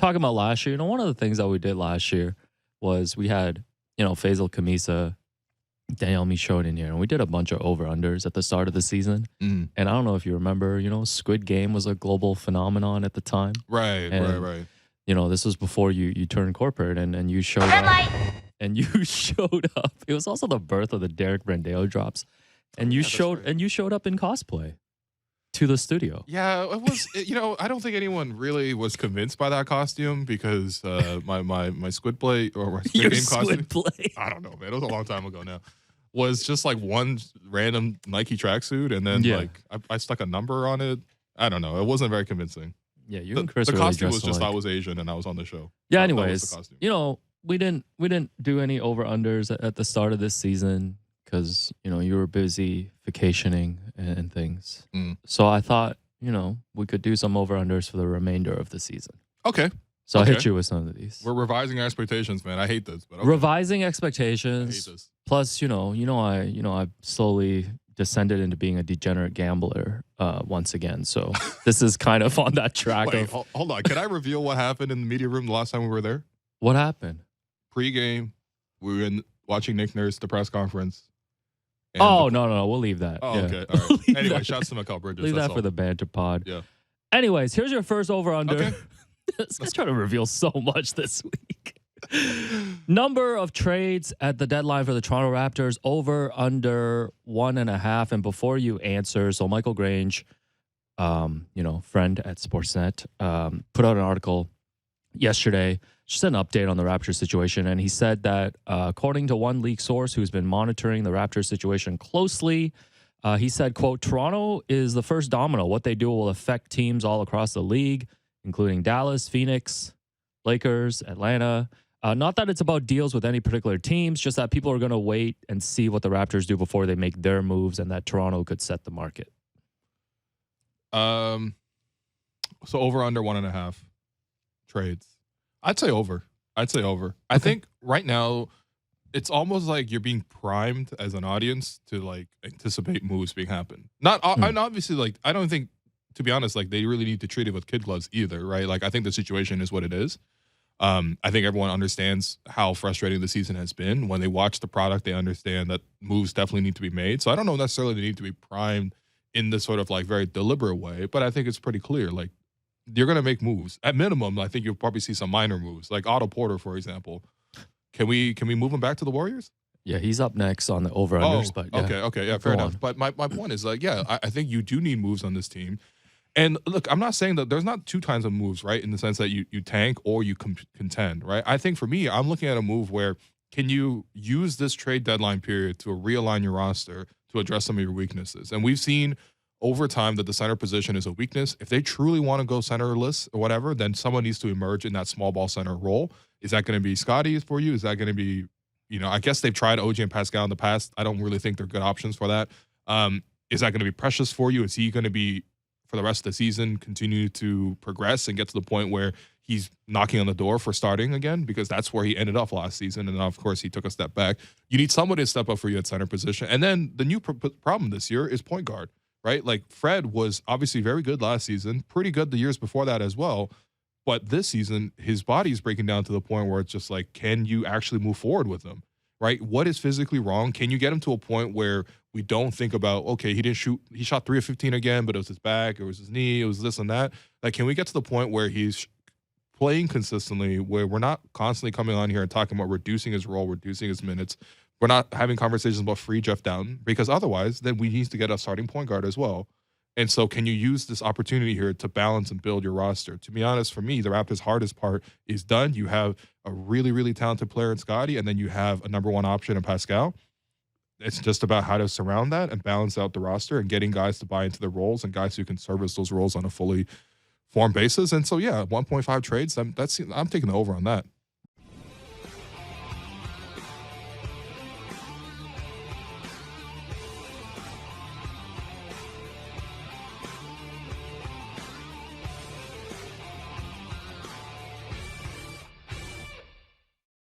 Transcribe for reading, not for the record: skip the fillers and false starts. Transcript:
talking about last year, one of the things that we did last year was we had, Faisal Kamisa, Daniel Michaud in here, and we did a bunch of over-unders at the start of the season. And I don't know if you remember, Squid Game was a global phenomenon at the time. Right. This was before you turned corporate and you showed up. And you showed up. It was also the birth of the Derek Brandeo drops. And you showed up in cosplay to the studio. Yeah, it was. I don't think anyone really was convinced by that costume because my Squid Play or my Squid Game costume. Play. I don't know, man. It was a long time ago now. Was just like one random Nike tracksuit, and then I stuck a number on it. I don't know. It wasn't very convincing. Yeah, you and Chris. The really costume was just alike. I was Asian and I was on the show. Yeah. Anyways, we didn't do any over unders at the start of this season. Because, you were busy vacationing and things. So I thought, we could do some over-unders for the remainder of the season. Okay. So I'll hit you with some of these. We're revising our expectations, man. I hate this. But okay. Revising expectations. I hate this. Plus, I've slowly descended into being a degenerate gambler once again. So this is kind of on that track. Wait, hold on. Can I reveal what happened in the media room the last time we were there? What happened? Pre-game, we were watching Nick Nurse, the press conference. No. We'll leave that. Oh, yeah. Okay. All right. Anyway, shouts to Mikal Bridges. Leave that for the banter pod. Yeah. Anyways, here's your first over-under. Okay. This guy's trying to reveal so much this week. Number of trades at the deadline for the Toronto Raptors, over, under 1.5. And before you answer, so Michael Grange, friend at Sportsnet, put out an article yesterday, just an update on the Raptors situation. And he said that according to one leak source who's been monitoring the Raptors situation closely, he said, quote, Toronto is the first domino. What they do will affect teams all across the league, including Dallas, Phoenix, Lakers, Atlanta. Not that it's about deals with any particular teams, just that people are going to wait and see what the Raptors do before they make their moves, and that Toronto could set the market. So over under 1.5 trades. I'd say over. Okay. I think right now it's almost like you're being primed as an audience to like anticipate moves being happen. And obviously, like, I don't think, to be honest, like they really need to treat it with kid gloves either, right? Like I think the situation is what it is. I think everyone understands how frustrating the season has been. When they watch the product, they understand that moves definitely need to be made. So I don't know necessarily they need to be primed in this sort of like very deliberate way, but I think it's pretty clear. Like, you're going to make moves. At minimum, I think you'll probably see some minor moves, like Otto Porter, for example. Can we move him back to the Warriors? Yeah, he's up next on the over-unders. But yeah. Okay, yeah, fair enough. But my point is, like, yeah, I think you do need moves on this team. And look, I'm not saying that there's not two kinds of moves, right, in the sense that you tank or you contend, right? I think for me, I'm looking at a move where can you use this trade deadline period to realign your roster to address some of your weaknesses? And we've seen over time that the center position is a weakness. If they truly want to go centerless or whatever, then someone needs to emerge in that small ball center role. Is that going to be Scotty for you? Is that going to be, I guess they've tried OG and Pascal in the past. I don't really think they're good options for that. Is that going to be Precious for you? Is he going to be, for the rest of the season, continue to progress and get to the point where he's knocking on the door for starting again? Because that's where he ended up last season. And then, of course, he took a step back. You need somebody to step up for you at center position. And then the new problem this year is point guard. Right? Like Fred was obviously very good last season, pretty good the years before that as well. But this season, his body is breaking down to the point where it's just like, can you actually move forward with him? Right? What is physically wrong? Can you get him to a point where we don't think about, okay, he shot 3 of 15 again, but it was his back, it was his knee, it was this and that. Like, can we get to the point where he's playing consistently, where we're not constantly coming on here and talking about reducing his role, reducing his minutes? We're not having conversations about free Jeff Dowtin, because otherwise then we need to get a starting point guard as well. And so can you use this opportunity here to balance and build your roster? To be honest, for me, the Raptors' hardest part is done. You have a really, really talented player in Scotty, and then you have a number one option in Pascal. It's just about how to surround that and balance out the roster and getting guys to buy into the roles and guys who can service those roles on a fully formed basis. And so, yeah, 1.5 trades, I'm taking the over on that.